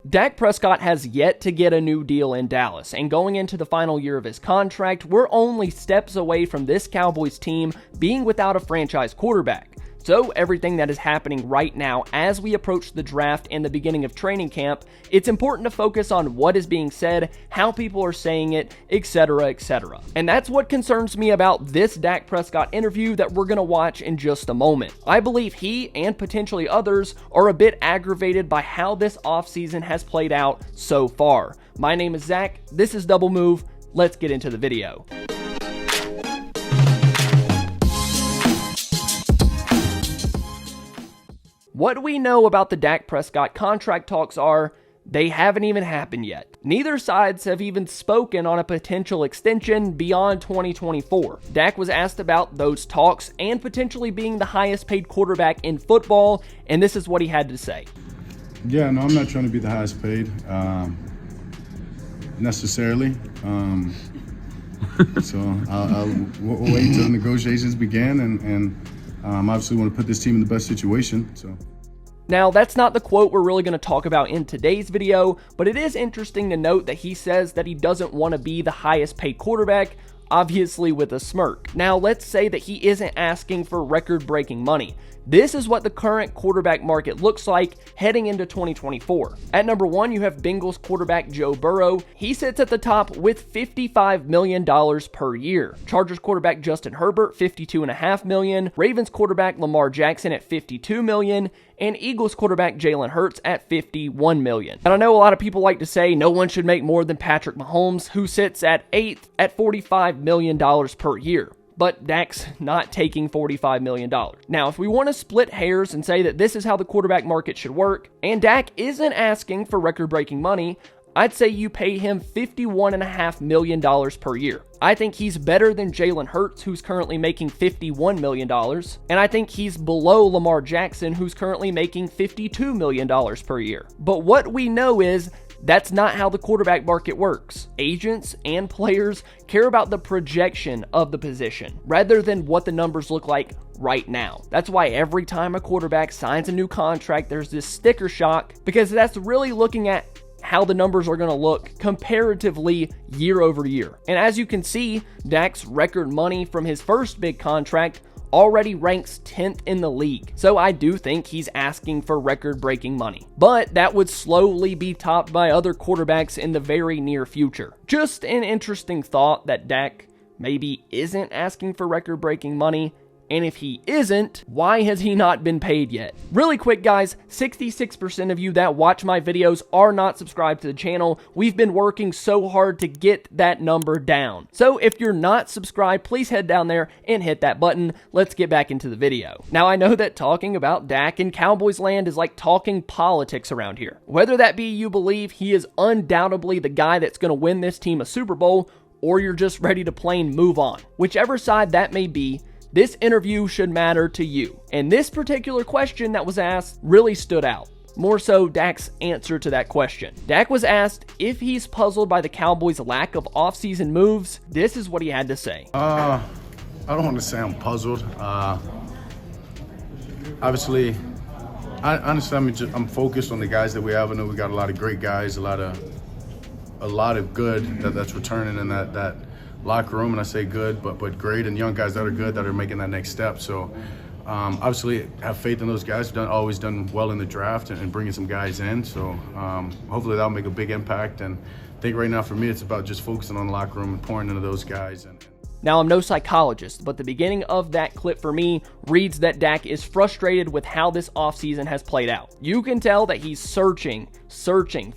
Dak Prescott has yet to get a new deal in Dallas, and going into the final year of his contract, we're only steps away from this Cowboys team being without a franchise quarterback. So everything that is happening right now as we approach the draft and the beginning of training camp, it's important to focus on what is being said, how people are saying it, etc., etc. And that's what concerns me about this Dak Prescott interview that we're going to watch in just a moment. I believe he and potentially others are a bit aggravated by how this offseason has played out so far. My name is Zach, this is Double Move, let's get into the video. What we know about the Dak Prescott contract talks are, they haven't even happened yet. Neither sides have even spoken on a potential extension beyond 2024. Dak was asked about those talks and potentially being the highest paid quarterback in football, and this is what he had to say. Yeah, no, I'm not trying to be the highest paid, necessarily. So we'll wait until the negotiations begin, and obviously want to put this team in the best situation. So. Now, that's not the quote we're really going to talk about in today's video, but it is interesting to note that he says that he doesn't want to be the highest paid quarterback, obviously with a smirk. Now, let's say that he isn't asking for record-breaking money. This is what the current quarterback market looks like heading into 2024. At number 1, you have Bengals quarterback Joe Burrow. He sits at the top with $55 million per year. Chargers quarterback Justin Herbert, $52.5 million. Ravens quarterback Lamar Jackson at $52 million. And Eagles quarterback Jalen Hurts at $51 million. And I know a lot of people like to say no one should make more than Patrick Mahomes, who sits at 8th at $45 million per year. But Dak's not taking $45 million. Now, if we want to split hairs and say that this is how the quarterback market should work, and Dak isn't asking for record-breaking money, I'd say you pay him $51.5 million per year. I think he's better than Jalen Hurts, who's currently making $51 million, and I think he's below Lamar Jackson, who's currently making $52 million per year. But what we know is that's not how the quarterback market works. Agents and players care about the projection of the position rather than what the numbers look like right now. That's why every time a quarterback signs a new contract, there's this sticker shock, because that's really looking at how the numbers are going to look comparatively year over year. And as you can see, Dak's record money from his first big contract already ranks 10th in the league. So I do think he's asking for record-breaking money. But that would slowly be topped by other quarterbacks in the very near future. Just an interesting thought that Dak maybe isn't asking for record-breaking money. And if he isn't, why has he not been paid yet? Really quick, guys, 66% of you that watch my videos are not subscribed to the channel. We've been working so hard to get that number down. So if you're not subscribed, please head down there and hit that button. Let's get back into the video. Now, I know that talking about Dak in Cowboys land is like talking politics around here. Whether that be you believe he is undoubtedly the guy that's going to win this team a Super Bowl, or you're just ready to plain move on. Whichever side that may be, this interview should matter to you. And this particular question that was asked really stood out. More so Dak's answer to that question. Dak was asked if he's puzzled by the Cowboys' lack of offseason moves. This is what he had to say. I don't want to say I'm puzzled. Obviously, I'm focused on the guys that we have. I know we got a lot of great guys, a lot of good that's returning in that locker room, and I say good, but great, and young guys that are good that are making that next step. So obviously have faith in those guys. Always done well in the draft and bringing some guys in. So hopefully that'll make a big impact. And I think right now for me it's about just focusing on the locker room and pouring into those guys. Now, I'm no psychologist, but the beginning of that clip for me reads that Dak is frustrated with how this offseason has played out. You can tell that he's searching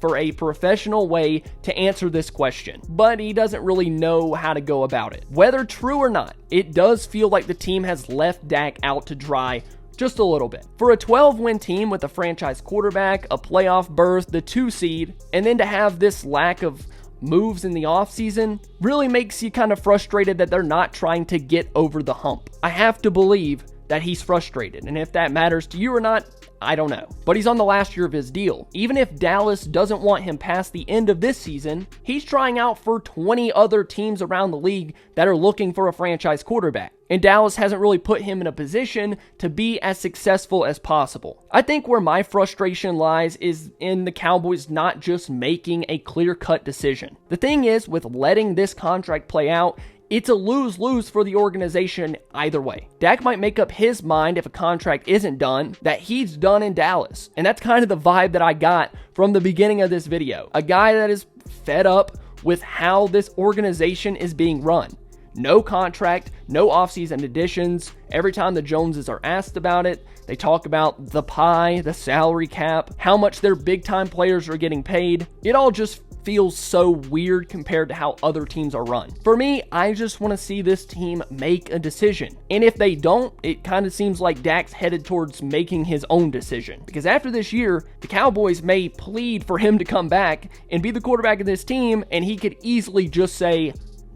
for a professional way to answer this question, but he doesn't really know how to go about it. Whether true or not, it does feel like the team has left Dak out to dry just a little bit. For a 12-win team with a franchise quarterback, a playoff berth, the 2 seed, and then to have this lack of moves in the offseason really makes you kind of frustrated that they're not trying to get over the hump. I have to believe that he's frustrated, and if that matters to you or not, I don't know. But he's on the last year of his deal. Even if Dallas doesn't want him past the end of this season, he's trying out for 20 other teams around the league that are looking for a franchise quarterback. and Dallas hasn't really put him in a position to be as successful as possible. I think where my frustration lies is in the Cowboys not just making a clear-cut decision. The thing is, with letting this contract play out, it's a lose-lose for the organization either way. Dak might make up his mind if a contract isn't done, that he's done in Dallas. And that's kind of the vibe that I got from the beginning of this video. A guy that is fed up with how this organization is being run. No contract, no offseason additions. Every time the Joneses are asked about it, they talk about the pie, the salary cap, how much their big-time players are getting paid. It all just feels so weird compared to how other teams are run. For me, I just want to see this team make a decision. And if they don't, it kind of seems like Dak's headed towards making his own decision. Because after this year, the Cowboys may plead for him to come back and be the quarterback of this team, and he could easily just say,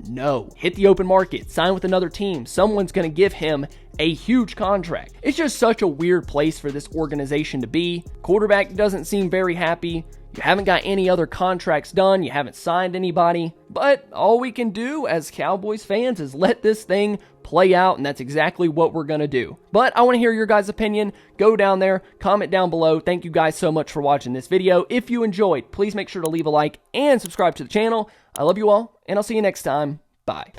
no, hit the open market, sign with another team. Someone's going to give him a huge contract. It's just such a weird place for this organization to be. Quarterback doesn't seem very happy. You haven't got any other contracts done. You haven't signed anybody. But all we can do as Cowboys fans is let this thing play out, and that's exactly what we're going to do. But I want to hear your guys' opinion. Go down there, comment down below. Thank you guys so much for watching this video. If you enjoyed, please make sure to leave a like and subscribe to the channel. I love you all, and I'll see you next time. Bye.